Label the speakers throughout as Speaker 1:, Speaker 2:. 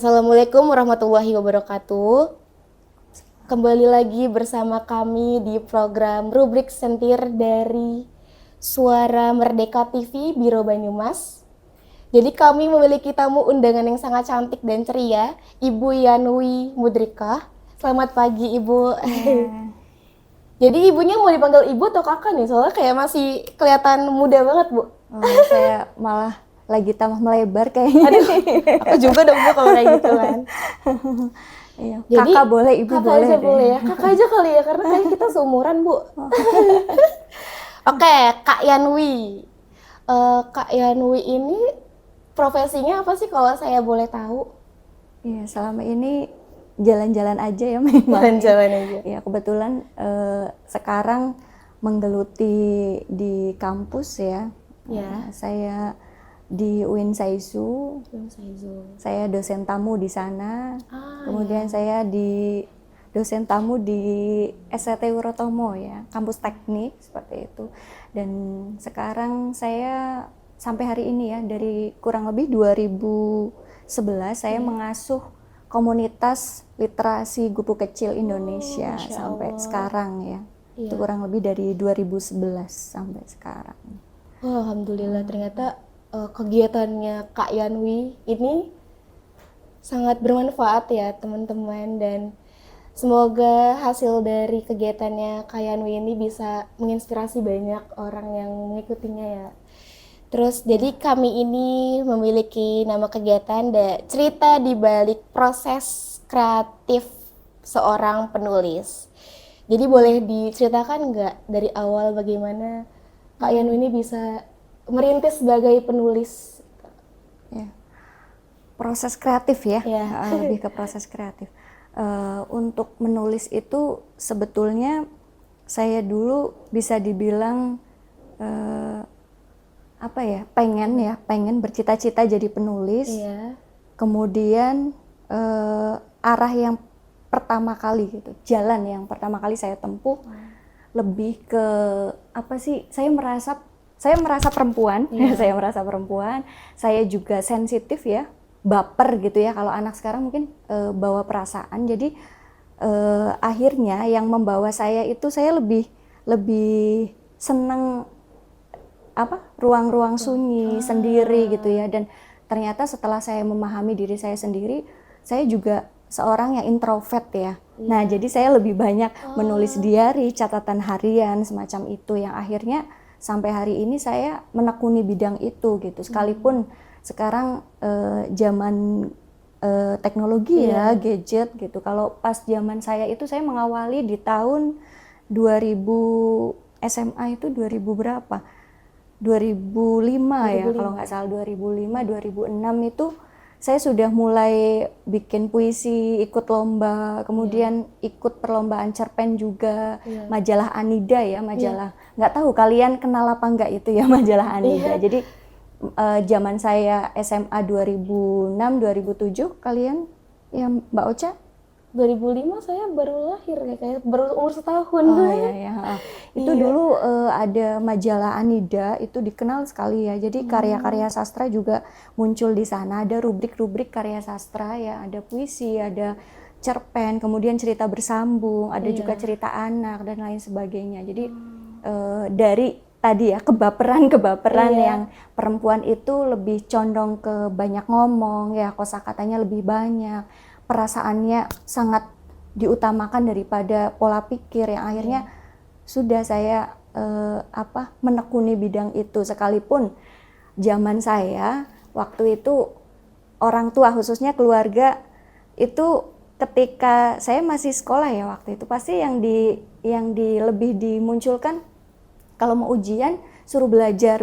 Speaker 1: Assalamualaikum warahmatullahi wabarakatuh. Kembali lagi bersama kami di program Rubrik Sentir dari Suara Merdeka TV Biro Banyumas. Jadi kami memiliki tamu undangan yang sangat cantik dan ceria, Ibu Yanwi Mudrikah. Selamat pagi Ibu. Jadi ibunya mau dipanggil ibu atau kakak nih? Soalnya kayak masih kelihatan muda banget, Bu.
Speaker 2: Saya malah lagi tambah melebar kayaknya.
Speaker 1: Aduh, aku juga dong Bu kalau kayak gitu kan.
Speaker 2: Iya.
Speaker 1: Jadi,
Speaker 2: Kakak boleh, ibu
Speaker 1: kakak
Speaker 2: boleh
Speaker 1: aja
Speaker 2: deh.
Speaker 1: boleh ya, kakak aja kali ya, karena kayak kita seumuran Bu. Oke, Kak Yanwi. Kak Yanwi ini profesinya apa sih kalau saya boleh tahu?
Speaker 2: Iya, selama ini jalan-jalan aja ya memang.
Speaker 1: Jalan-jalan aja.
Speaker 2: Ya kebetulan sekarang menggeluti di kampus ya.
Speaker 1: Ya.
Speaker 2: Saya di UIN Saizu. Saya dosen tamu di sana. Kemudian saya di dosen tamu di STT Wirotomo ya, kampus teknik seperti itu. Dan sekarang saya sampai hari ini ya, dari kurang lebih 2011 saya mengasuh komunitas literasi Gupu Kecil Indonesia sampai sekarang ya. Itu kurang lebih dari 2011 sampai sekarang.
Speaker 1: Oh, alhamdulillah, ternyata kegiatannya Kak Yanwi ini sangat bermanfaat ya teman-teman, dan semoga hasil dari kegiatannya Kak Yanwi ini bisa menginspirasi banyak orang yang mengikutinya ya. Terus jadi kami ini memiliki nama kegiatan cerita di balik proses kreatif seorang penulis. Jadi boleh diceritakan nggak dari awal bagaimana Kak Yanwi ini bisa merintis sebagai penulis?
Speaker 2: Ya. Proses kreatif ya,
Speaker 1: Ya.
Speaker 2: lebih ke proses kreatif. Untuk menulis itu sebetulnya saya dulu bisa dibilang pengen bercita-cita jadi penulis.
Speaker 1: Iya.
Speaker 2: Kemudian arah yang pertama kali gitu, jalan yang pertama kali saya tempuh lebih ke saya merasa perempuan. Saya merasa perempuan, saya juga sensitif ya, baper gitu ya, kalau anak sekarang mungkin bawa perasaan. Jadi akhirnya yang membawa saya itu, saya lebih senang ruang-ruang sunyi sendiri gitu ya. Dan ternyata setelah saya memahami diri saya sendiri, saya juga seorang yang introvert ya. Nah, jadi saya lebih banyak menulis diary, catatan harian semacam itu, yang akhirnya sampai hari ini saya menekuni bidang itu gitu. Sekalipun sekarang zaman teknologi ya, gadget gitu. Kalau pas zaman saya itu, saya mengawali di tahun 2000, SMA itu 2000 berapa? 2005 ya, kalau nggak salah 2005, 2006 itu saya sudah mulai bikin puisi, ikut lomba, kemudian ikut perlombaan cerpen juga, majalah Anida ya, majalah. Nggak tahu kalian kenal apa nggak itu ya, majalah Anida. Jadi zaman saya SMA 2006, 2007, kalian ya Mbak Ocha?
Speaker 1: 2005 saya baru lahir ya, kayak baru umur setahun.
Speaker 2: Oh iya. Itu dulu ada majalah Anida, itu dikenal sekali ya. Jadi karya-karya sastra juga muncul di sana. Ada rubrik-rubrik karya sastra ya, ada puisi, ada cerpen, kemudian cerita bersambung, ada juga cerita anak dan lain sebagainya. Jadi dari tadi ya, kebaperan yang perempuan itu lebih condong ke banyak ngomong ya, kosakatanya lebih banyak, perasaannya sangat diutamakan daripada pola pikir, yang akhirnya sudah saya menekuni bidang itu. Sekalipun zaman saya waktu itu, orang tua khususnya keluarga itu, ketika saya masih sekolah ya waktu itu, pasti yang lebih dimunculkan kalau mau ujian suruh belajar.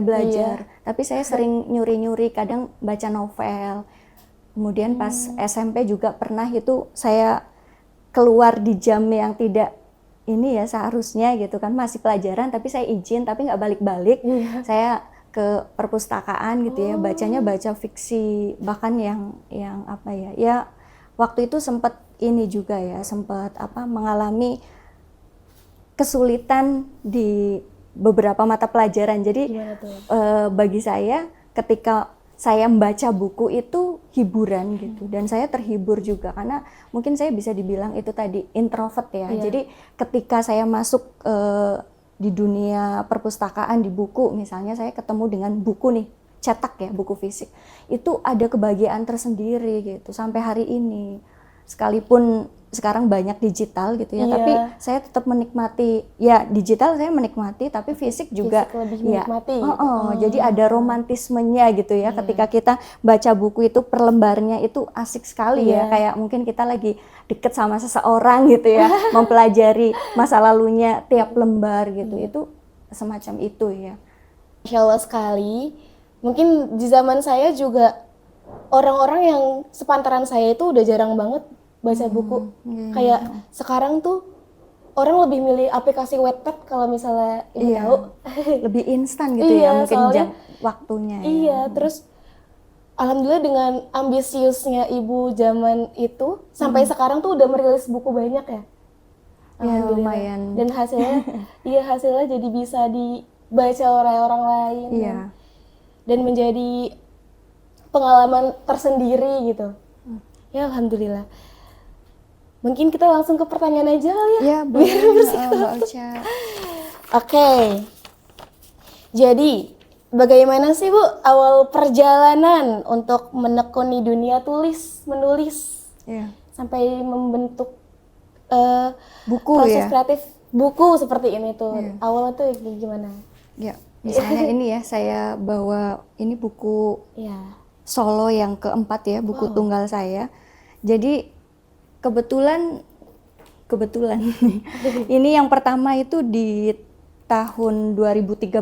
Speaker 2: Tapi saya sering nyuri-nyuri, kadang baca novel. Kemudian pas SMP juga pernah itu saya keluar di jam yang tidak ini ya seharusnya gitu kan, masih pelajaran tapi saya izin, tapi nggak balik-balik. Saya ke perpustakaan gitu ya, baca fiksi, bahkan yang waktu itu sempat ini juga ya, sempat mengalami kesulitan di beberapa mata pelajaran. Jadi bagi saya ketika saya membaca buku itu hiburan gitu, dan saya terhibur juga karena mungkin saya bisa dibilang itu tadi introvert ya. Jadi ketika saya masuk di dunia perpustakaan di buku, misalnya saya ketemu dengan buku nih cetak ya, buku fisik, itu ada kebahagiaan tersendiri gitu sampai hari ini. Sekalipun sekarang banyak digital gitu ya, tapi saya tetap menikmati ya, digital saya menikmati, tapi fisik juga
Speaker 1: lebih
Speaker 2: ya.
Speaker 1: menikmati.
Speaker 2: Jadi ada romantismenya gitu ya, ketika kita baca buku itu per lembarnya itu asik sekali ya, kayak mungkin kita lagi deket sama seseorang gitu ya, mempelajari masa lalunya tiap lembar gitu, itu semacam itu ya.
Speaker 1: Masya Allah sekali. Mungkin di zaman saya juga orang-orang yang sepantaran saya itu udah jarang banget baca buku. Kayak sekarang tuh orang lebih milih aplikasi Wattpad kalau misalnya ibu tahu.
Speaker 2: Lebih instan gitu ya, mungkin
Speaker 1: soalnya,
Speaker 2: jam waktunya ya.
Speaker 1: Iya, terus alhamdulillah dengan ambisiusnya ibu zaman itu sampai sekarang tuh udah merilis buku banyak ya.
Speaker 2: Ya lumayan.
Speaker 1: Dan hasilnya, hasilnya jadi bisa dibaca oleh orang lain.
Speaker 2: Iya.
Speaker 1: Dan menjadi pengalaman tersendiri gitu. Ya alhamdulillah. Mungkin kita langsung ke pertanyaan aja kali ya.
Speaker 2: Iya, biar Mbak Ocha.
Speaker 1: Oke. Jadi, bagaimana sih Bu awal perjalanan untuk menekuni dunia menulis sampai membentuk
Speaker 2: buku
Speaker 1: proses
Speaker 2: ya?
Speaker 1: kreatif buku seperti ini tuh. Awalnya tuh gimana?
Speaker 2: Ya, misalnya ini ya, saya bawa ini buku solo yang keempat ya, buku tunggal saya. Jadi kebetulan ini yang pertama itu di tahun 2013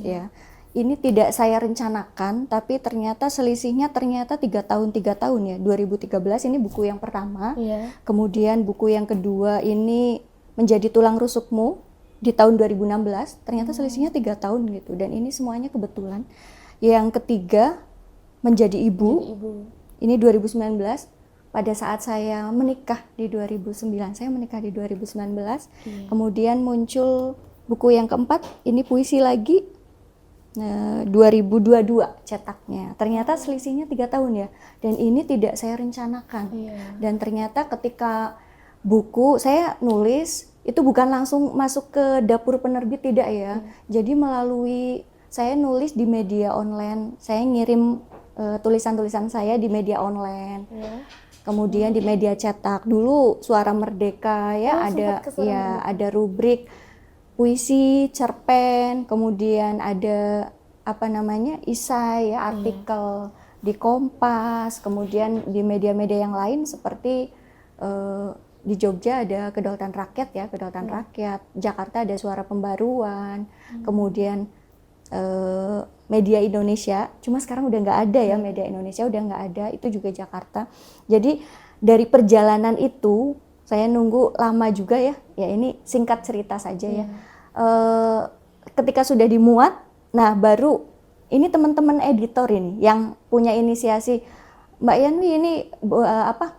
Speaker 2: ya. Ini tidak saya rencanakan, tapi ternyata selisihnya 3 tahun ya. 2013 ini buku yang pertama. Kemudian buku yang kedua ini Menjadi Tulang Rusukmu di tahun 2016. Ternyata selisihnya 3 tahun gitu. Dan ini semuanya kebetulan. Yang ketiga Menjadi Ibu. Ini 2019. Pada saat saya menikah di 2009, saya menikah di 2019. Kemudian muncul buku yang keempat, ini puisi lagi, 2022 cetaknya. Ternyata selisihnya 3 tahun ya, dan ini tidak saya rencanakan. Dan ternyata ketika buku saya nulis, itu bukan langsung masuk ke dapur penerbit, tidak ya. Jadi melalui, saya nulis di media online, saya ngirim tulisan-tulisan saya di media online. Kemudian di media cetak dulu Suara Merdeka ya, ada rubrik puisi, cerpen, kemudian ada isai ya, artikel di Kompas, kemudian di media-media yang lain seperti di Jogja ada Kedaulatan Rakyat ya, Kedaulatan Rakyat, Jakarta ada Suara Pembaruan, kemudian Media Indonesia, cuma sekarang udah nggak ada ya, Media Indonesia udah nggak ada, itu juga Jakarta. Jadi dari perjalanan itu saya nunggu lama juga ya ini singkat cerita saja ya. Ketika sudah dimuat, nah baru ini teman-teman editor ini yang punya inisiasi, Mbak Yanwi ini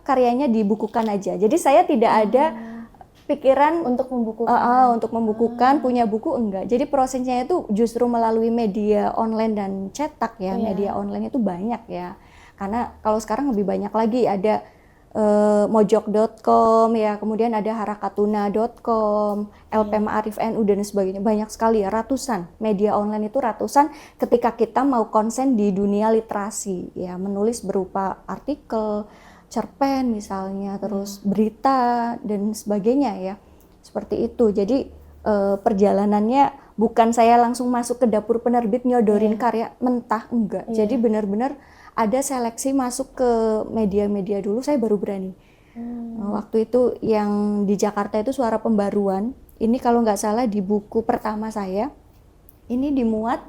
Speaker 2: karyanya dibukukan aja. Jadi saya tidak ada pikiran untuk membukukan, punya buku enggak. Jadi prosesnya itu justru melalui media online dan cetak ya. Media online itu banyak ya. Karena kalau sekarang lebih banyak lagi, ada mojok.com ya, kemudian ada harakatuna.com, LP Ma'arif NU dan sebagainya. Banyak sekali ya, ratusan. Media online itu ratusan ketika kita mau konsen di dunia literasi ya, menulis berupa artikel, cerpen misalnya, terus berita dan sebagainya ya, seperti itu. Jadi perjalanannya bukan saya langsung masuk ke dapur penerbit nyodorin karya mentah, enggak. Jadi benar-benar ada seleksi masuk ke media-media dulu, saya baru berani. Waktu itu yang di Jakarta itu Suara Pembaruan, ini kalau nggak salah di buku pertama saya, ini dimuat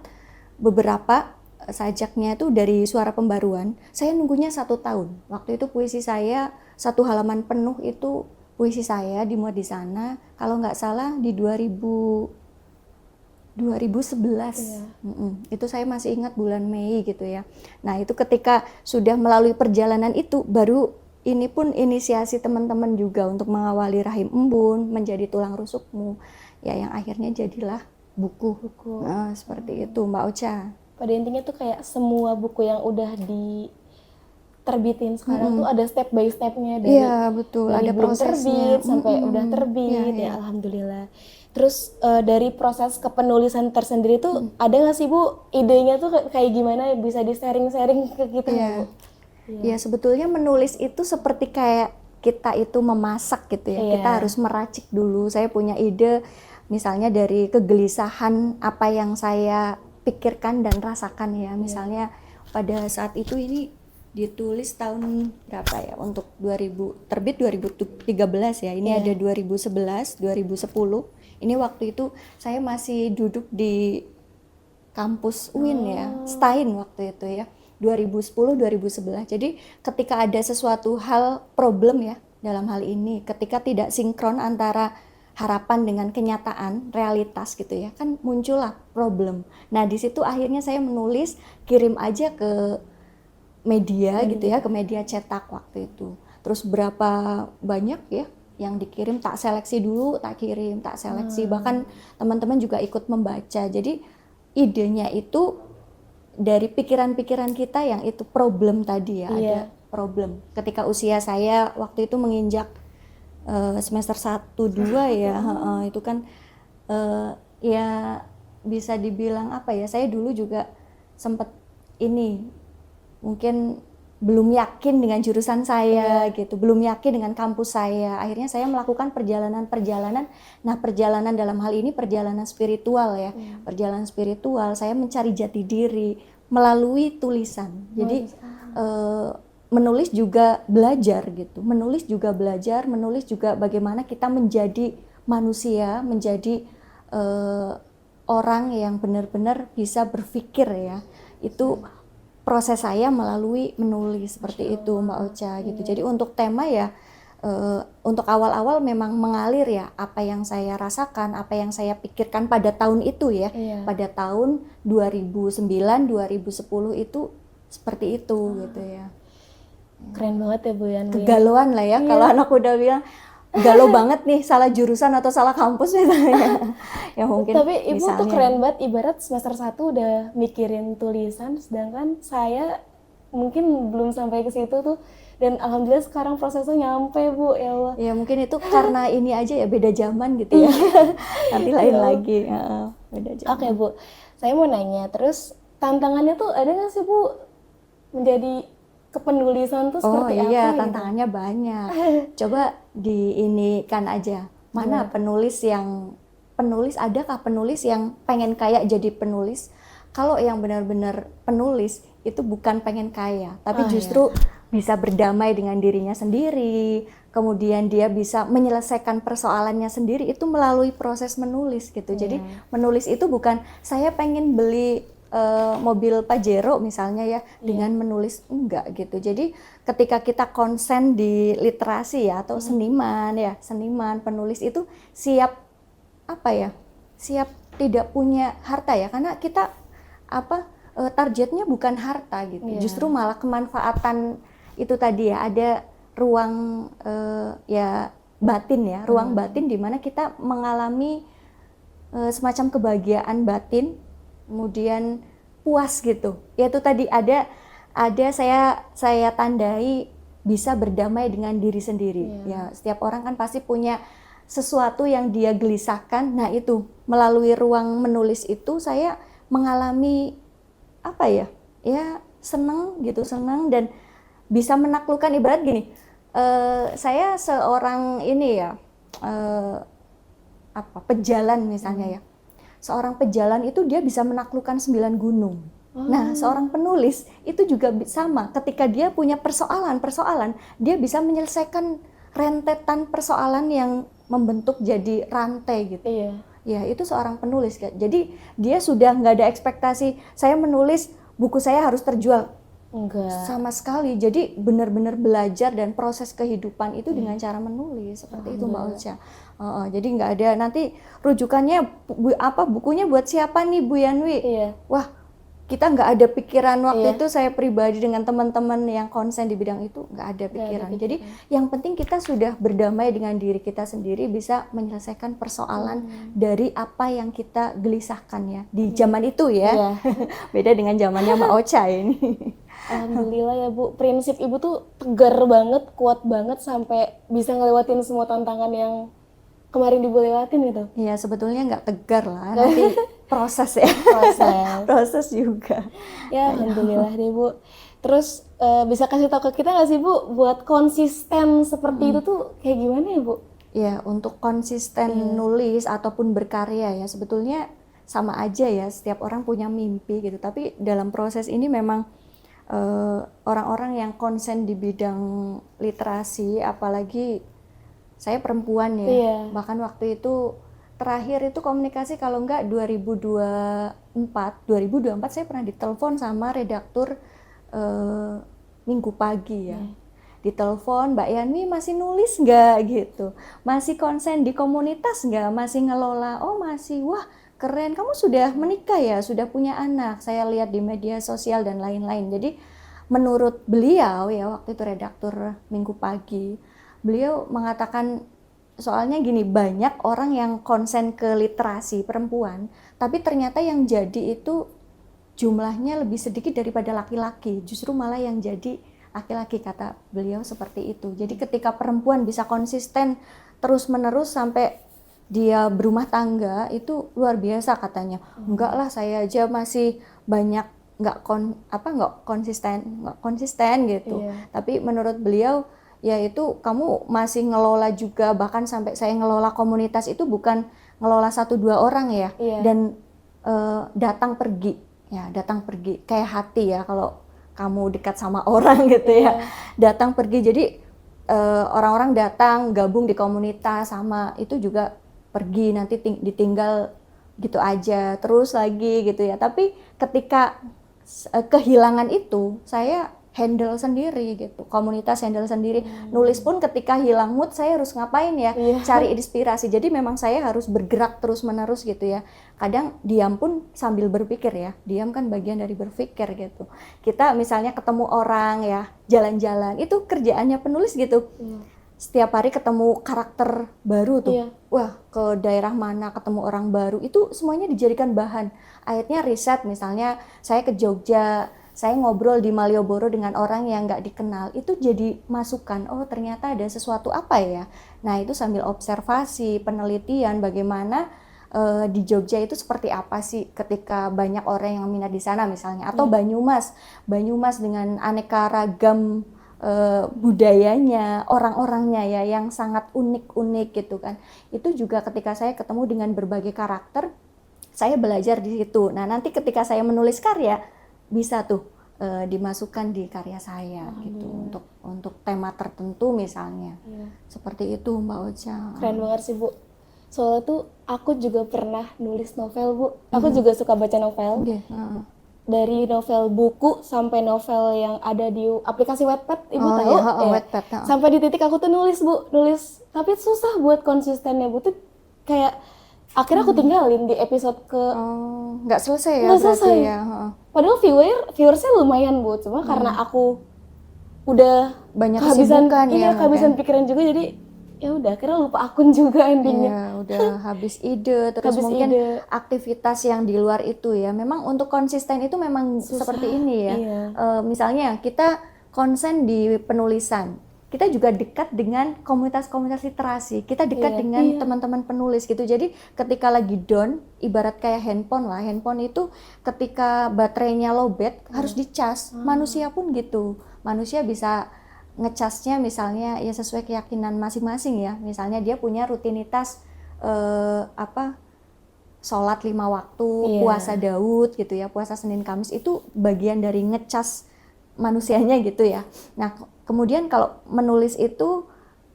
Speaker 2: beberapa sajaknya itu dari Suara Pembaruan. Saya nunggunya 1 tahun. Waktu itu puisi saya 1 halaman penuh itu puisi saya dimuat di sana. Kalau nggak salah di 2011. Itu saya masih ingat bulan Mei gitu ya. Nah itu ketika sudah melalui perjalanan itu, baru ini pun inisiasi teman-teman juga untuk mengawali Rahim Embun, Menjadi Tulang Rusukmu. Ya yang akhirnya jadilah buku. Nah, seperti itu Mbak Ocha.
Speaker 1: pada intinya tuh kayak semua buku yang udah diterbitin sekarang tuh ada step by stepnya dari
Speaker 2: Iya, betul.
Speaker 1: dari
Speaker 2: Ada
Speaker 1: belum
Speaker 2: prosesnya.
Speaker 1: terbit sampai udah
Speaker 2: Iya,
Speaker 1: terbit
Speaker 2: iya.
Speaker 1: ya alhamdulillah. Terus dari proses kepenulisan tersendiri tuh ada nggak sih Bu idenya tuh kayak gimana, bisa di sharing-sharing ke kita nggak Bu?
Speaker 2: Iya. Ya, sebetulnya menulis itu seperti kayak kita itu memasak gitu ya.
Speaker 1: Iya.
Speaker 2: Kita harus meracik dulu. Saya punya ide misalnya dari kegelisahan apa yang saya pikirkan dan rasakan ya. Misalnya pada saat itu ini ditulis tahun berapa ya? Untuk 2000 terbit 2013 ya. Ini ada 2011, 2010. Ini waktu itu saya masih duduk di kampus UIN ya, Stein waktu itu ya. 2010 2011. Jadi ketika ada sesuatu hal problem ya dalam hal ini, ketika tidak sinkron antara harapan dengan kenyataan, realitas gitu ya, kan muncullah problem. Nah, di situ akhirnya saya menulis, kirim aja ke media gitu ya, ke media cetak waktu itu. Terus berapa banyak ya yang dikirim, tak seleksi dulu, tak kirim, tak seleksi. Bahkan teman-teman juga ikut membaca. Jadi idenya itu dari pikiran-pikiran kita yang itu problem tadi ya, ada problem. Ketika usia saya waktu itu menginjak semester 1, 2 ya, itu kan ya bisa dibilang apa ya, saya dulu juga sempat ini mungkin belum yakin dengan jurusan saya gitu, belum yakin dengan kampus saya. Akhirnya saya melakukan perjalanan-perjalanan. Nah, perjalanan dalam hal ini perjalanan spiritual ya. Perjalanan spiritual, saya mencari jati diri melalui tulisan. Jadi menulis juga belajar gitu. Menulis juga belajar, menulis juga bagaimana kita menjadi manusia, menjadi orang yang benar-benar bisa berpikir ya. Itu proses saya melalui menulis seperti itu Mbak Ocha gitu. Jadi untuk tema ya untuk awal-awal memang mengalir ya, apa yang saya rasakan, apa yang saya pikirkan pada tahun itu ya. Pada tahun 2009 2010 itu seperti itu gitu ya.
Speaker 1: Keren banget ya Bu Yanwi.
Speaker 2: Kegalauan lah ya, kalau anak udah bilang galau banget nih, salah jurusan atau salah kampus misalnya. Ya mungkin
Speaker 1: tapi Ibu
Speaker 2: misalnya,
Speaker 1: tuh keren banget, ibarat semester 1 udah mikirin tulisan, sedangkan saya mungkin belum sampai ke situ tuh. Dan alhamdulillah sekarang prosesnya nyampe Bu, ya Allah.
Speaker 2: Ya mungkin itu karena ini aja ya, beda zaman gitu ya. Nanti lain lagi, beda zaman.
Speaker 1: Oke Bu, saya mau nanya, terus tantangannya tuh ada nggak sih Bu menjadi kepenulisan tuh seperti apa?
Speaker 2: Oh iya,
Speaker 1: gitu?
Speaker 2: tantangannya banyak. Coba diinikan aja. Mana penulis adakah penulis yang pengen kaya jadi penulis? Kalau yang benar-benar penulis itu bukan pengen kaya, tapi justru bisa berdamai dengan dirinya sendiri. Kemudian dia bisa menyelesaikan persoalannya sendiri itu melalui proses menulis gitu. Jadi menulis itu bukan saya pengen beli mobil Pajero misalnya ya dengan menulis, enggak gitu. Jadi ketika kita konsen di literasi ya atau seniman penulis itu siap siap tidak punya harta ya, karena kita targetnya bukan harta gitu. Justru malah kemanfaatan itu tadi ya, ada ruang batin ya, ruang batin di mana kita mengalami semacam kebahagiaan batin, kemudian puas gitu. Yaitu tadi ada saya tandai bisa berdamai dengan diri sendiri. Ya, setiap orang kan pasti punya sesuatu yang dia gelisahkan. Nah, itu melalui ruang menulis itu saya mengalami senang dan bisa menaklukkan. Ibarat gini, saya seorang pejalan misalnya ya. Seorang pejalan itu dia bisa menaklukkan 9 gunung. Nah, seorang penulis itu juga sama. Ketika dia punya persoalan, dia bisa menyelesaikan rentetan persoalan yang membentuk jadi rantai gitu. Ya, itu seorang penulis. Jadi dia sudah nggak ada ekspektasi, saya menulis buku saya harus terjual. Enggak. Sama sekali. Jadi benar-benar belajar dan proses kehidupan itu dengan cara menulis seperti itu Mbak Ocha. Jadi nggak ada nanti rujukannya bukunya buat siapa nih Bu Yanwi? Wah, kita nggak ada pikiran waktu
Speaker 1: Iya.
Speaker 2: itu, saya pribadi dengan teman-teman yang konsen di bidang itu nggak ada pikiran. Jadi yang penting kita sudah berdamai dengan diri kita sendiri, bisa menyelesaikan persoalan dari apa yang kita gelisahkan ya di zaman itu ya.
Speaker 1: Iya.
Speaker 2: Beda dengan zamannya Mbak Ocha ini.
Speaker 1: Alhamdulillah ya Bu, prinsip Ibu tuh tegar banget, kuat banget sampai bisa ngelewatin semua tantangan yang kemarin Ibu lewatin gitu.
Speaker 2: Ya sebetulnya nggak tegar lah, nanti proses ya.
Speaker 1: Proses.
Speaker 2: Proses juga.
Speaker 1: Ya Alhamdulillah deh Bu. Terus bisa kasih tahu ke kita nggak sih Bu, buat konsisten seperti itu tuh kayak gimana ya Bu?
Speaker 2: Ya, untuk konsisten nulis ataupun berkarya ya, sebetulnya sama aja ya, setiap orang punya mimpi gitu. Tapi dalam proses ini memang orang-orang yang konsen di bidang literasi, apalagi saya perempuan ya,
Speaker 1: Iya.
Speaker 2: bahkan waktu itu terakhir itu komunikasi kalau enggak 2024 saya pernah ditelepon sama redaktur Minggu Pagi ya. Ditelepon, Mbak Yani masih nulis nggak gitu, masih konsen di komunitas nggak, masih ngelola, oh masih, wah keren, kamu sudah menikah ya, sudah punya anak, saya lihat di media sosial dan lain-lain. Jadi menurut beliau ya, waktu itu redaktur Minggu Pagi, beliau mengatakan, soalnya gini, banyak orang yang konsen ke literasi perempuan, tapi ternyata yang jadi itu jumlahnya lebih sedikit daripada laki-laki, justru malah yang jadi laki-laki, kata beliau seperti itu. Jadi ketika perempuan bisa konsisten terus-menerus sampai dia berumah tangga, itu luar biasa katanya. Enggak lah, saya aja masih banyak nggak konsisten gitu.
Speaker 1: Iya.
Speaker 2: Tapi menurut beliau yaitu kamu masih ngelola juga, bahkan sampai saya ngelola komunitas itu bukan ngelola 1-2 orang ya.
Speaker 1: Iya.
Speaker 2: Dan datang pergi kayak hati ya, kalau kamu dekat sama orang gitu ya, datang pergi. Jadi orang-orang datang gabung di komunitas sama itu juga pergi, nanti ditinggal gitu aja terus lagi gitu ya. Tapi ketika kehilangan itu, saya handle sendiri gitu, komunitas handle sendiri. Nulis pun ketika hilang mood, saya harus ngapain ya, cari inspirasi. Jadi memang saya harus bergerak terus menerus gitu ya. Kadang diam pun sambil berpikir ya, diam kan bagian dari berpikir gitu. Kita misalnya ketemu orang ya, jalan-jalan, itu kerjaannya penulis gitu. Setiap hari ketemu karakter baru tuh, wah ke daerah mana ketemu orang baru, itu semuanya dijadikan bahan. Akhirnya riset, misalnya saya ke Jogja, saya ngobrol di Malioboro dengan orang yang nggak dikenal, itu jadi masukan, oh ternyata ada sesuatu apa ya. Nah itu sambil observasi, penelitian bagaimana di Jogja itu seperti apa sih ketika banyak orang yang minat di sana misalnya, atau Banyumas dengan aneka ragam budayanya, orang-orangnya ya yang sangat unik-unik gitu kan. Itu juga ketika saya ketemu dengan berbagai karakter, saya belajar di situ. Nah nanti ketika saya menulis karya, bisa tuh dimasukkan di karya saya gitu, untuk tema tertentu misalnya. Seperti itu Mbak Ocha.
Speaker 1: Keren banget sih Bu. Soalnya tuh aku juga pernah nulis novel Bu. Aku juga suka baca novel. Dari novel buku sampai novel yang ada di aplikasi Wattpad, Ibu tahu?
Speaker 2: Wattpad.
Speaker 1: Sampai di titik aku tuh nulis Bu, tapi susah buat konsistennya Bu, tuh kayak akhirnya aku tinggalin di episode ke
Speaker 2: nggak selesai ya,
Speaker 1: nggak selesai
Speaker 2: ya.
Speaker 1: Padahal viewersnya lumayan Bu, cuma karena aku udah
Speaker 2: banyak
Speaker 1: kehabisan
Speaker 2: kesibukan ya,
Speaker 1: kehabisan pikiran juga, jadi ya udah akhirnya lupa akun juga endingnya.
Speaker 2: Ya, udah habis ide, terus mungkin aktivitas yang di luar itu ya. Memang untuk konsisten itu memang susah. Seperti ini ya. Misalnya kita konsen di penulisan, kita juga dekat dengan komunitas-komunitas literasi, kita dekat dengan teman-teman penulis gitu. Jadi ketika lagi down, ibarat kayak handphone lah, handphone itu ketika baterainya lowbat harus dicas. Manusia pun gitu, manusia bisa ngecasnya misalnya ya sesuai keyakinan masing-masing ya. Misalnya dia punya rutinitas sholat 5 waktu, puasa Daud gitu ya, puasa Senin Kamis, itu bagian dari ngecas manusianya gitu ya. Nah kemudian kalau menulis itu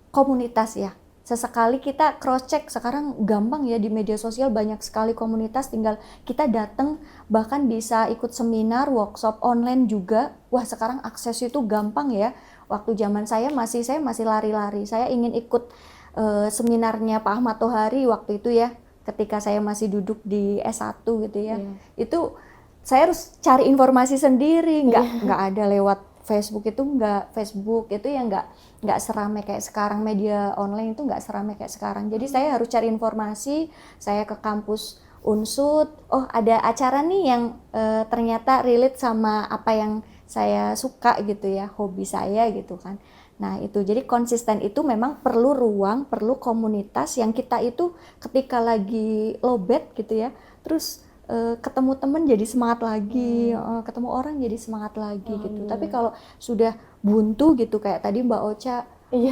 Speaker 2: komunitas ya, sesekali kita cross check. Sekarang gampang ya, di media sosial banyak sekali komunitas, tinggal kita datang, bahkan bisa ikut seminar, workshop online juga. Wah sekarang akses itu gampang ya. Waktu zaman saya masih lari-lari, saya ingin ikut seminarnya Pak Ahmad Tohari waktu itu ya, ketika saya masih duduk di S1 gitu ya. Itu saya harus cari informasi sendiri, nggak ada lewat Facebook itu ya nggak seramai kayak sekarang, media online itu nggak seramai kayak sekarang. Jadi saya harus cari informasi, saya ke kampus Unsud, oh ada acara nih yang ternyata relate sama apa yang saya suka gitu ya, hobi saya gitu kan. Nah itu, jadi konsisten itu memang perlu ruang, perlu komunitas yang kita itu ketika lagi lowbat gitu ya, terus ketemu temen jadi semangat lagi, ketemu orang jadi semangat lagi gitu. Tapi kalau sudah buntu gitu kayak tadi Mbak Ocha,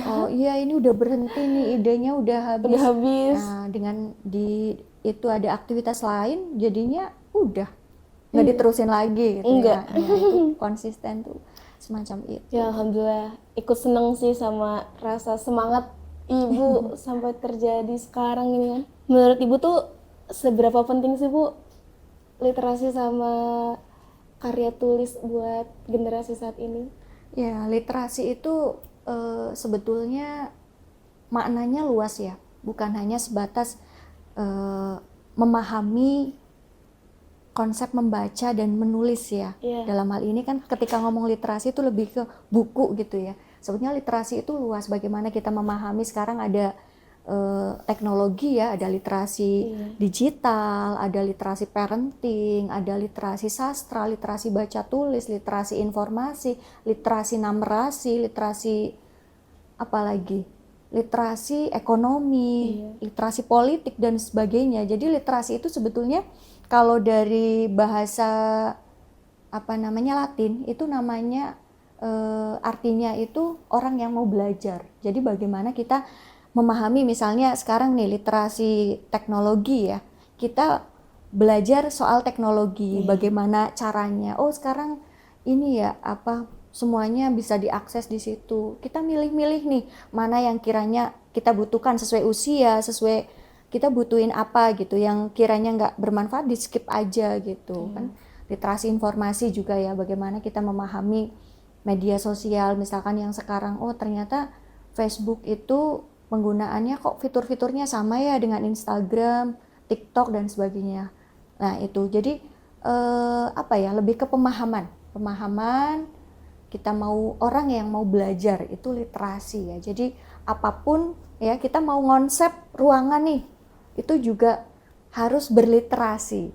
Speaker 2: oh iya ini udah berhenti nih, idenya udah habis. Nah dengan itu ada aktivitas lain, jadinya udah nggak diterusin lagi gitu ya. Nah, itu konsisten tuh semacam itu.
Speaker 1: Ya alhamdulillah, ikut seneng sih sama rasa semangat Ibu sampai terjadi sekarang ini kan. Menurut Ibu tuh seberapa penting sih Bu literasi sama karya tulis buat generasi saat ini?
Speaker 2: Ya, literasi itu sebetulnya maknanya luas ya, bukan hanya sebatas memahami konsep membaca dan menulis ya. Dalam hal ini kan ketika ngomong literasi itu lebih ke buku gitu ya. Sebetulnya literasi itu luas, bagaimana kita memahami sekarang ada teknologi ya, ada literasi digital, ada literasi parenting, ada literasi sastra, literasi baca tulis, literasi informasi, literasi numerasi, literasi apalagi, literasi ekonomi, literasi politik dan sebagainya. Jadi literasi itu sebetulnya kalau dari bahasa Latin itu namanya artinya itu orang yang mau belajar. Jadi bagaimana kita memahami, misalnya sekarang nih literasi teknologi ya, kita belajar soal teknologi, bagaimana caranya. Oh sekarang ini ya semuanya bisa diakses di situ. Kita milih-milih nih mana yang kiranya kita butuhkan sesuai usia, sesuai kita butuhin apa gitu, yang kiranya nggak bermanfaat di skip aja gitu kan. Literasi informasi juga ya, bagaimana kita memahami media sosial, misalkan yang sekarang ternyata Facebook itu penggunaannya kok fitur-fiturnya sama ya dengan Instagram, TikTok dan sebagainya. Nah itu jadi lebih ke pemahaman kita mau orang yang mau belajar itu literasi ya. Jadi apapun ya, kita mau konsep ruangan nih itu juga harus berliterasi.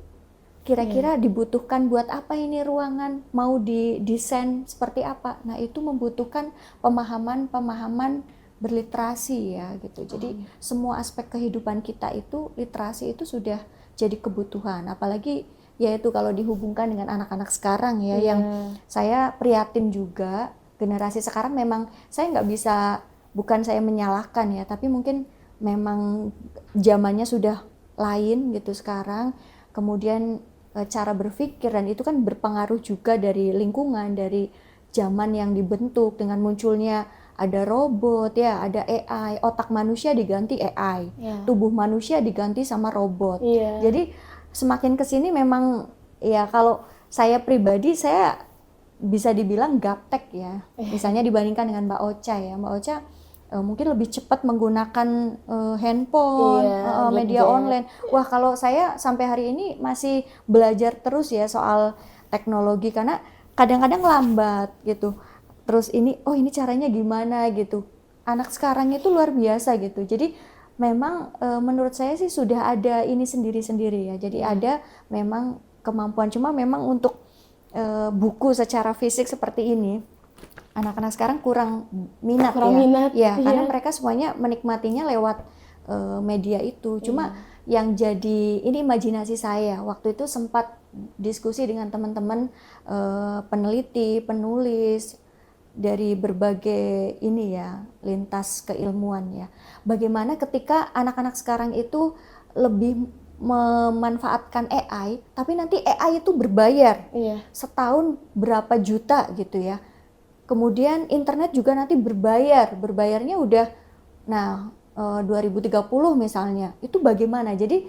Speaker 2: Kira-kira dibutuhkan buat apa ini ruangan, mau didesain seperti apa. Nah itu membutuhkan pemahaman berliterasi ya gitu. Jadi semua aspek kehidupan kita itu literasi itu sudah jadi kebutuhan. Apalagi yaitu kalau dihubungkan dengan anak-anak sekarang ya, yang saya prihatin juga, generasi sekarang memang saya nggak bisa, bukan saya menyalahkan ya, tapi mungkin memang zamannya sudah lain gitu sekarang. Kemudian cara berpikir, dan itu kan berpengaruh juga dari lingkungan, dari zaman yang dibentuk dengan munculnya ada robot ya, ada AI, otak manusia diganti AI, tubuh manusia diganti sama robot. Jadi semakin kesini memang ya, kalau saya pribadi saya bisa dibilang gaptek ya, misalnya dibandingkan dengan Mbak Ocha ya. Mbak Ocha mungkin lebih cepat menggunakan handphone, media online. Wah kalau saya sampai hari ini masih belajar terus ya soal teknologi, karena kadang-kadang lambat gitu. Terus ini caranya gimana gitu. Anak sekarang itu luar biasa gitu. Jadi memang menurut saya sih sudah ada ini sendiri-sendiri ya. Jadi ada memang kemampuan, cuma memang untuk buku secara fisik seperti ini anak-anak sekarang kurang minat ya. Karena mereka semuanya menikmatinya lewat media itu. Cuma yang jadi ini imajinasi saya, waktu itu sempat diskusi dengan teman-teman peneliti, penulis dari berbagai ini ya, lintas keilmuan ya. Bagaimana ketika anak-anak sekarang itu lebih memanfaatkan AI, tapi nanti AI itu berbayar. Setahun berapa juta gitu ya. Kemudian internet juga nanti berbayarnya udah 2030 misalnya. Itu bagaimana? Jadi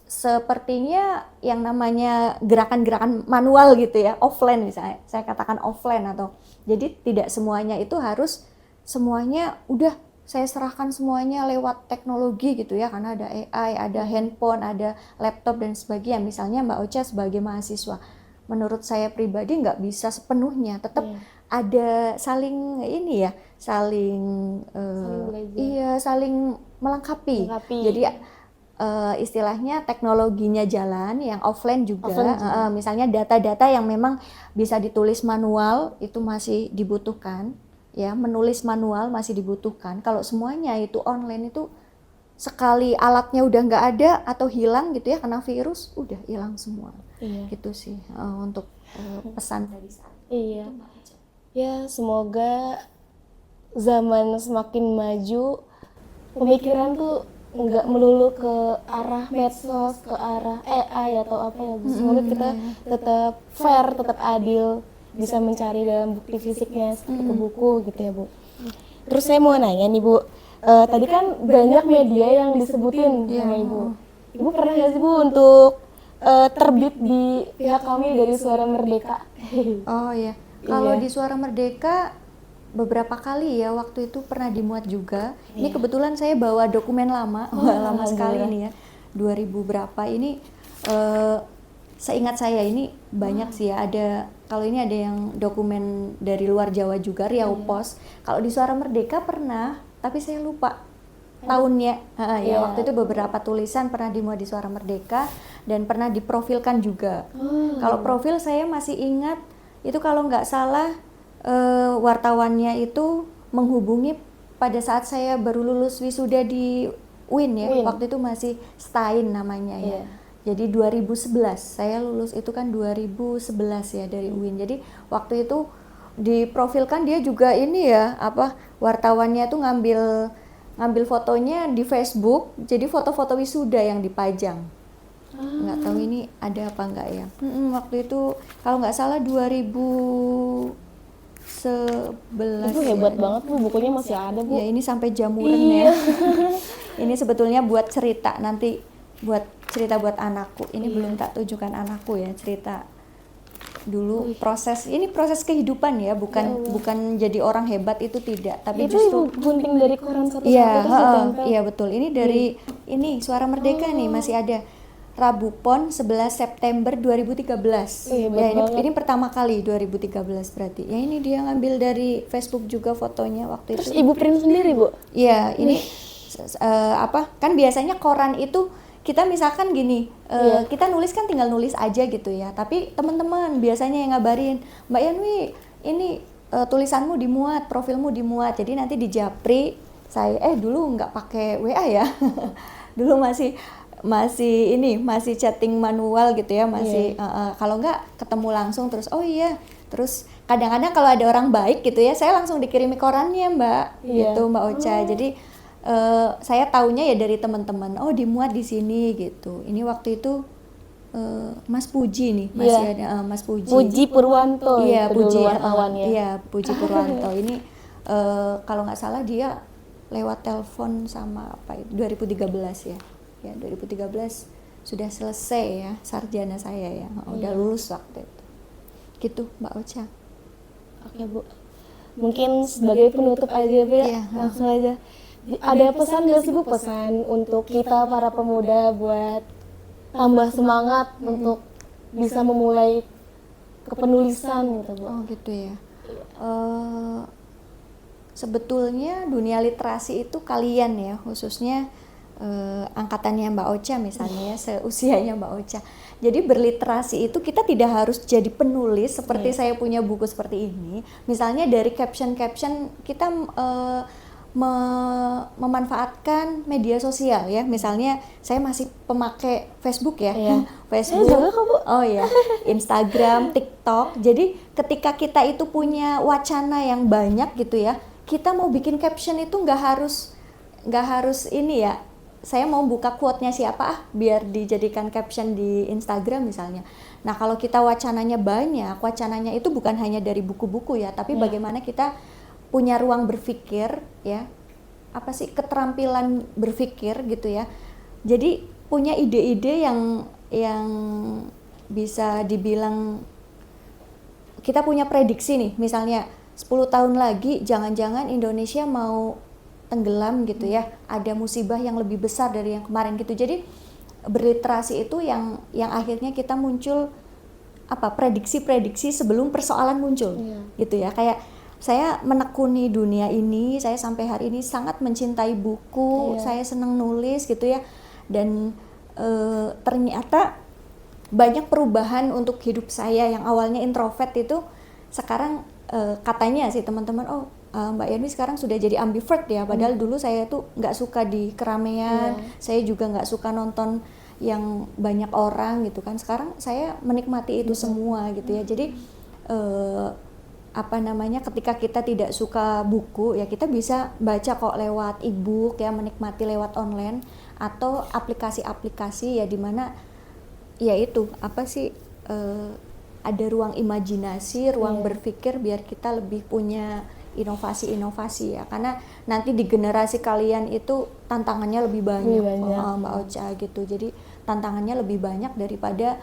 Speaker 2: sepertinya yang namanya gerakan-gerakan manual gitu ya, offline misalnya, saya katakan offline, atau jadi tidak semuanya itu harus semuanya udah saya serahkan semuanya lewat teknologi gitu ya, karena ada AI, ada handphone, ada laptop dan sebagainya. Misalnya Mbak Ocha sebagai mahasiswa, menurut saya pribadi nggak bisa sepenuhnya, tetap ada saling ini ya, saling
Speaker 1: Saling belajar.
Speaker 2: iya, saling melengkapi.
Speaker 1: Melengkapi.
Speaker 2: Jadi istilahnya teknologinya jalan, yang offline juga. Misalnya data-data yang memang bisa ditulis manual itu masih dibutuhkan. Ya, menulis manual masih dibutuhkan. Kalau semuanya itu online, itu sekali alatnya udah nggak ada atau hilang gitu ya kena virus, udah hilang semua. Gitu sih untuk pesan dari saya.
Speaker 1: Iya. Ya, semoga zaman semakin maju, pemikiran tuh nggak melulu ke arah medsos, ke arah AI atau apa ya Bu. Semoga kita tetap fair, tetap adil, bisa mencari dalam bukti fisiknya seperti ke buku gitu ya Bu. Terus saya mau nanya nih Bu, tadi kan banyak media yang disebutin sama Ibu. Ibu pernah nggak sih Bu untuk terbit di pihak kami dari Suara Merdeka?
Speaker 2: Oh iya, kalau di Suara Merdeka beberapa kali ya, waktu itu pernah dimuat juga. Ini kebetulan saya bawa dokumen lama, lama sekali nih ya, 2000 berapa ini. Seingat saya ini banyak sih ya, ada kalau ini ada yang dokumen dari luar Jawa juga, Riau Pos. Kalau di Suara Merdeka pernah, tapi saya lupa tahunnya. Ya waktu itu beberapa tulisan pernah dimuat di Suara Merdeka dan pernah diprofilkan juga. Kalau profil saya masih ingat itu, kalau nggak salah wartawannya itu menghubungi pada saat saya baru lulus wisuda di UIN ya. Waktu itu masih Stein namanya ya. Jadi 2011 saya lulus itu kan 2011 ya dari UIN. Jadi waktu itu diprofilkan dia juga ini ya, apa, wartawannya tuh ngambil fotonya di Facebook. Jadi foto-foto wisuda yang dipajang. Nggak tahu ini ada apa enggak ya. Waktu itu kalau nggak salah 2011.
Speaker 1: Itu hebat banget Bu, bukunya masih ada Bu.
Speaker 2: Ya ini sampai jamuran ya. Ini sebetulnya buat cerita nanti, buat anakku. Ini belum tak tunjukkan anakku ya, cerita dulu proses kehidupan ya, bukan jadi orang hebat itu tidak, tapi
Speaker 1: itu
Speaker 2: justru
Speaker 1: gunting dari koran satu-satu.
Speaker 2: Iya betul. Ini dari ini Suara Merdeka nih masih ada. Rabu Pon 11 September 2013. Ya ini pertama kali 2013 berarti. Ya ini dia ngambil dari Facebook juga fotonya waktu
Speaker 1: Terus
Speaker 2: itu.
Speaker 1: Ibu print sendiri Bu?
Speaker 2: Iya, ini apa? Kan biasanya koran itu kita misalkan gini, kita nulis kan tinggal nulis aja gitu ya. Tapi teman-teman biasanya yang ngabarin, Mbak Yanwi, ini tulisanmu dimuat, profilmu dimuat. Jadi nanti di Japri saya dulu nggak pakai WA ya. Dulu masih chatting manual gitu ya, masih kalau nggak ketemu langsung terus kadang-kadang kalau ada orang baik gitu ya, saya langsung dikirimi korannya Mbak, gitu Mbak Ocha. Jadi saya taunya ya dari teman-teman, dimuat di sini gitu. Ini waktu itu Mas Puji nih, masih ada Mas Puji.
Speaker 1: Puji Purwanto.
Speaker 2: Iya, Puji wartawannya. Iya, Puji Purwanto. Ini kalau nggak salah dia lewat telepon sama apa itu 2013 ya. Ya 2013 sudah selesai ya sarjana saya ya, udah lulus waktu itu. Gitu Mbak Ocha.
Speaker 1: Oke Bu, mungkin sebagai penutup aja Bu ya, langsung aja. Ada pesan nggak sih Bu, pesan untuk kita para pemuda buat tambah semangat untuk bisa memulai kepenulisan gitu Bu?
Speaker 2: Oh gitu ya. Sebetulnya dunia literasi itu kalian ya, khususnya angkatannya Mbak Ocha misalnya ya, seusianya Mbak Ocha. Jadi berliterasi itu kita tidak harus jadi penulis seperti saya punya buku seperti ini. Misalnya dari caption-caption kita memanfaatkan media sosial ya. Misalnya saya masih pemakai Facebook ya. Facebook. Oh ya, Instagram, TikTok. Jadi ketika kita itu punya wacana yang banyak gitu ya, kita mau bikin caption itu nggak harus ini ya. Saya mau buka quote-nya siapa biar dijadikan caption di Instagram misalnya. Nah, kalau kita wacananya banyak, wacananya itu bukan hanya dari buku-buku ya, tapi bagaimana kita punya ruang berpikir ya. Apa sih keterampilan berpikir gitu ya. Jadi punya ide-ide yang bisa dibilang kita punya prediksi nih, misalnya 10 tahun lagi jangan-jangan Indonesia mau tenggelam gitu ya, ada musibah yang lebih besar dari yang kemarin gitu. Jadi berliterasi itu yang akhirnya kita muncul prediksi-prediksi sebelum persoalan muncul. Gitu ya. Kayak saya menekuni dunia ini, saya sampai hari ini sangat mencintai buku, saya senang nulis gitu ya. Dan ternyata banyak perubahan untuk hidup saya yang awalnya introvert itu sekarang katanya sih teman-teman, Mbak Yani sekarang sudah jadi ambivert ya, padahal dulu saya tuh nggak suka di keramaian, saya juga nggak suka nonton yang banyak orang gitu kan. Sekarang saya menikmati itu semua gitu ya. Jadi ketika kita tidak suka buku ya kita bisa baca kok lewat e-book ya, menikmati lewat online atau aplikasi-aplikasi ya, dimana ya itu ada ruang imajinasi, ruang berpikir biar kita lebih punya inovasi-inovasi ya, karena nanti di generasi kalian itu tantangannya lebih banyak. Mbak Ocha gitu. Jadi tantangannya lebih banyak daripada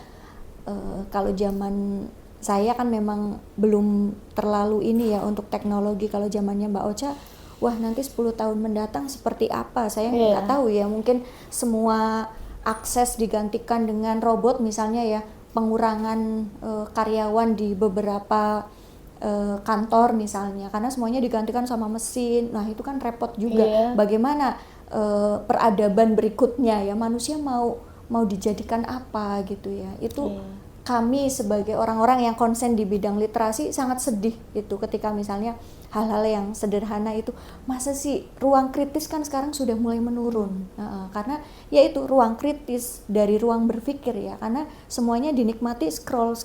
Speaker 2: kalau zaman saya kan memang belum terlalu ini ya untuk teknologi. Kalau zamannya Mbak Ocha, wah nanti 10 tahun mendatang seperti apa? Saya nggak tahu ya, mungkin semua akses digantikan dengan robot misalnya ya, pengurangan karyawan di beberapa kantor misalnya, karena semuanya digantikan sama mesin. Nah itu kan repot juga. Bagaimana peradaban berikutnya ya, manusia mau dijadikan apa gitu ya. Itu kami sebagai orang-orang yang konsen di bidang literasi sangat sedih itu ketika misalnya hal-hal yang sederhana itu, masa sih ruang kritis kan sekarang sudah mulai menurun. Karena ya itu ruang kritis dari ruang berpikir ya, karena semuanya dinikmati scroll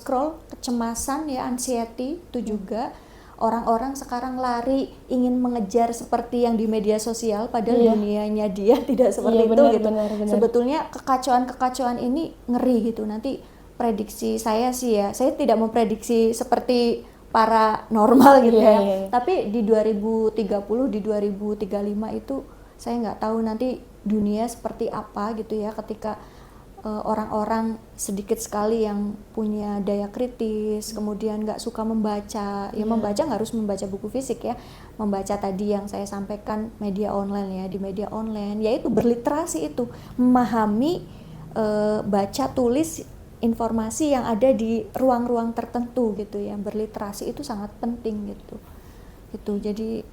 Speaker 2: kecemasan ya, anxiety itu juga. Orang-orang sekarang lari ingin mengejar seperti yang di media sosial, padahal dunianya dia tidak seperti itu gitu. Benar. Sebetulnya kekacauan ini ngeri gitu. Nanti prediksi saya sih ya, saya tidak memprediksi seperti para normal gitu ya. Tapi di 2030, di 2035 itu saya nggak tahu nanti dunia seperti apa gitu ya, ketika orang-orang sedikit sekali yang punya daya kritis, kemudian nggak suka membaca. Ya membaca nggak harus membaca buku fisik ya, membaca tadi yang saya sampaikan media online ya, di media online yaitu berliterasi itu, memahami baca tulis informasi yang ada di ruang-ruang tertentu gitu ya. Berliterasi itu sangat penting gitu. Jadi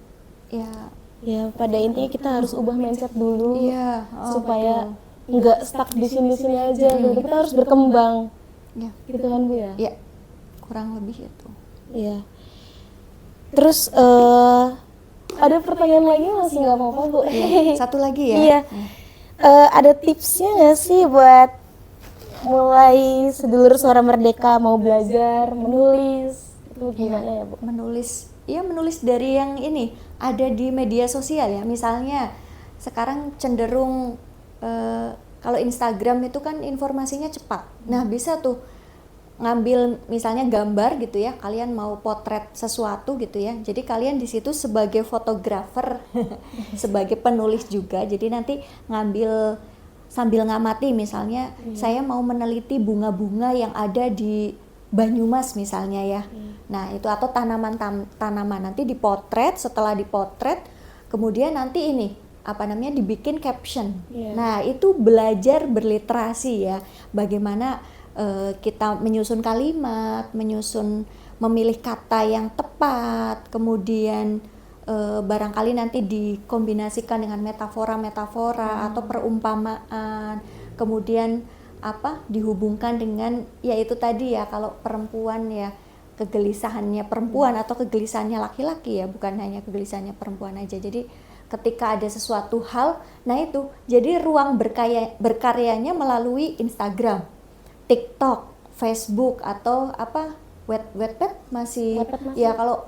Speaker 2: ya
Speaker 1: pada intinya kita harus ubah mindset dulu supaya
Speaker 2: betul.
Speaker 1: Nggak stuck di sini aja gitu. Kita harus berkembang. Gitu kan Bu ya?
Speaker 2: Iya. Kurang lebih itu.
Speaker 1: Iya. Terus ada pertanyaan lagi masih nggak apa-apa Bu?
Speaker 2: Satu lagi ya.
Speaker 1: Iya. Ada tipsnya nggak sih buat mulai sedulur Suara Merdeka mau belajar menulis itu gimana ya Bu?
Speaker 2: Menulis dari yang ini ada di media sosial ya. Misalnya sekarang cenderung kalau Instagram itu kan informasinya cepat. Nah bisa tuh ngambil misalnya gambar gitu ya, kalian mau potret sesuatu gitu ya, jadi kalian di situ sebagai fotografer sebagai penulis juga. Jadi nanti ngambil sambil ngamati misalnya saya mau meneliti bunga-bunga yang ada di Banyumas misalnya ya. Nah itu, atau tanaman nanti dipotret. Setelah dipotret kemudian nanti dibikin caption. Nah itu belajar berliterasi ya, bagaimana kita menyusun kalimat, memilih kata yang tepat, kemudian barangkali nanti dikombinasikan dengan metafora atau perumpamaan, kemudian dihubungkan dengan yaitu tadi ya, kalau perempuan ya kegelisahannya perempuan atau kegelisahannya laki-laki ya, bukan hanya kegelisahannya perempuan aja. Jadi ketika ada sesuatu hal, nah itu jadi ruang berkaryanya melalui Instagram, TikTok, Facebook atau Wattpad masih ya. Kalau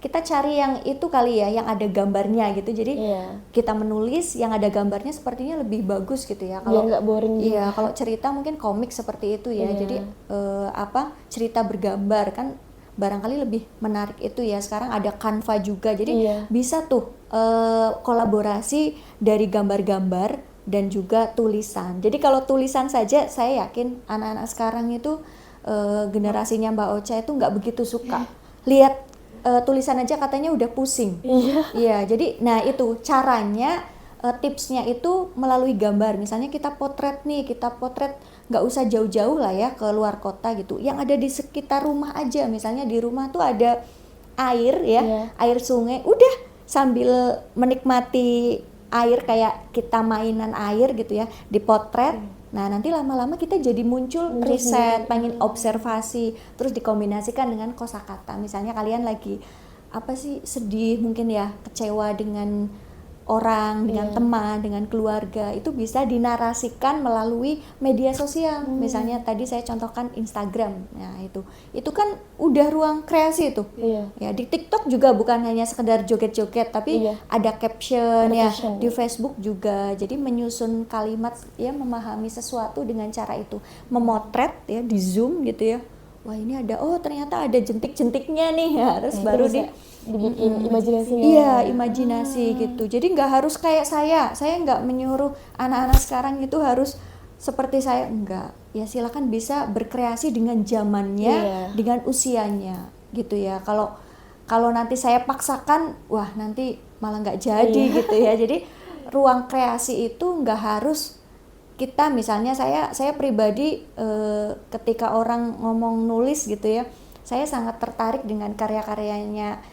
Speaker 2: kita cari yang itu kali ya, yang ada gambarnya gitu. Jadi kita menulis yang ada gambarnya sepertinya lebih bagus gitu ya. Kalau
Speaker 1: nggak boring juga.
Speaker 2: Iya, kalau cerita mungkin komik seperti itu ya. Jadi cerita bergambar kan barangkali lebih menarik itu ya. Sekarang ada Canva juga, jadi bisa tuh kolaborasi dari gambar-gambar dan juga tulisan. Jadi kalau tulisan saja saya yakin anak-anak sekarang itu generasinya Mbak Ocha itu nggak begitu suka. Lihat tulisan aja katanya udah pusing.
Speaker 1: Iya.
Speaker 2: Iya, jadi nah itu caranya, tipsnya itu melalui gambar. Misalnya kita potret nggak usah jauh-jauh lah ya ke luar kota gitu. Yang ada di sekitar rumah aja. Misalnya di rumah tuh ada air ya,
Speaker 1: Iya.
Speaker 2: air sungai. Udah sambil menikmati air kayak kita mainan air gitu ya, dipotret. Nah, nanti lama-lama kita jadi muncul riset, pengen observasi, terus dikombinasikan dengan kosakata. Misalnya kalian lagi apa sih, sedih mungkin ya, kecewa dengan orang, dengan teman, dengan keluarga, itu bisa dinarasikan melalui media sosial. Misalnya tadi saya contohkan Instagram. Nah, itu kan udah ruang kreasi tuh.
Speaker 1: Iya.
Speaker 2: Ya, di TikTok juga bukan hanya sekedar joget-joget, tapi
Speaker 1: Iya.
Speaker 2: ada caption
Speaker 1: Ada
Speaker 2: ya.
Speaker 1: caption,
Speaker 2: Di
Speaker 1: ya.
Speaker 2: Facebook juga. Jadi menyusun kalimat ya, memahami sesuatu dengan cara itu. Memotret ya, di zoom gitu ya. Wah, ini ada, oh ternyata ada jentik-jentiknya nih ya. Terus
Speaker 1: Nah,
Speaker 2: baru
Speaker 1: itu bisa dibikin imajinasinya.
Speaker 2: Iya, imajinasi gitu. Jadi nggak harus kayak saya nggak menyuruh anak-anak sekarang itu harus seperti saya, enggak. Ya silakan bisa berkreasi dengan zamannya,
Speaker 1: Iya.
Speaker 2: dengan usianya gitu ya. Kalau nanti saya paksakan, wah nanti malah nggak jadi gitu ya. Jadi ruang kreasi itu nggak harus kita, misalnya saya pribadi ketika orang ngomong nulis gitu ya, saya sangat tertarik dengan karya-karyanya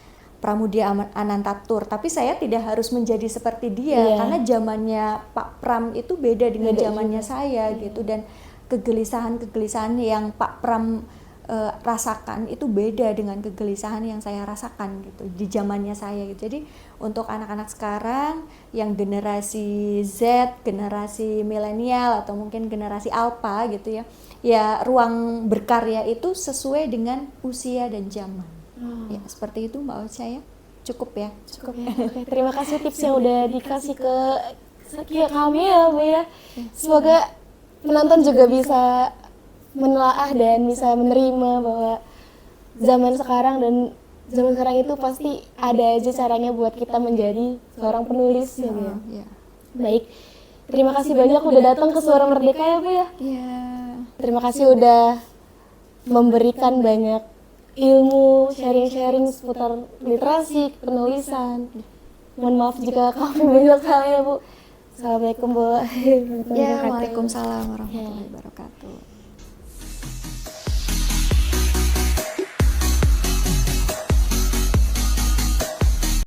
Speaker 2: Pramudia Anantatur, tapi saya tidak harus menjadi seperti dia.
Speaker 1: Iya.
Speaker 2: Karena zamannya Pak Pram itu beda dengan
Speaker 1: Beda
Speaker 2: zamannya
Speaker 1: juga.
Speaker 2: saya gitu, dan kegelisahan yang Pak Pram rasakan itu beda dengan kegelisahan yang saya rasakan gitu di zamannya saya gitu. Jadi untuk anak-anak sekarang yang generasi Z, generasi milenial atau mungkin generasi alpha gitu ya, ya ruang berkarya itu sesuai dengan usia dan zaman. Ya seperti itu Mbak Ocha ya. Cukup ya.
Speaker 1: Cukup ya. Oke, terima kasih tips yang udah dikasih ke kami ya Bu ya. Semoga penonton juga bisa menelaah dan bisa menerima bahwa zaman sekarang itu pasti ada aja caranya buat kita menjadi seorang penulis ya Bu ya.
Speaker 2: Ya.
Speaker 1: Baik, terima kasih banyak udah datang ke Suara Merdeka ya Bu ya.
Speaker 2: Iya.
Speaker 1: Terima kasih udah memberikan banyak ilmu, sharing-sharing seputar literasi, penulisan. Mohon maaf jika kami banyak salah ya Bu. Assalamualaikum Bu.
Speaker 2: Ya, waalaikumsalam warahmatullahi wabarakatuh.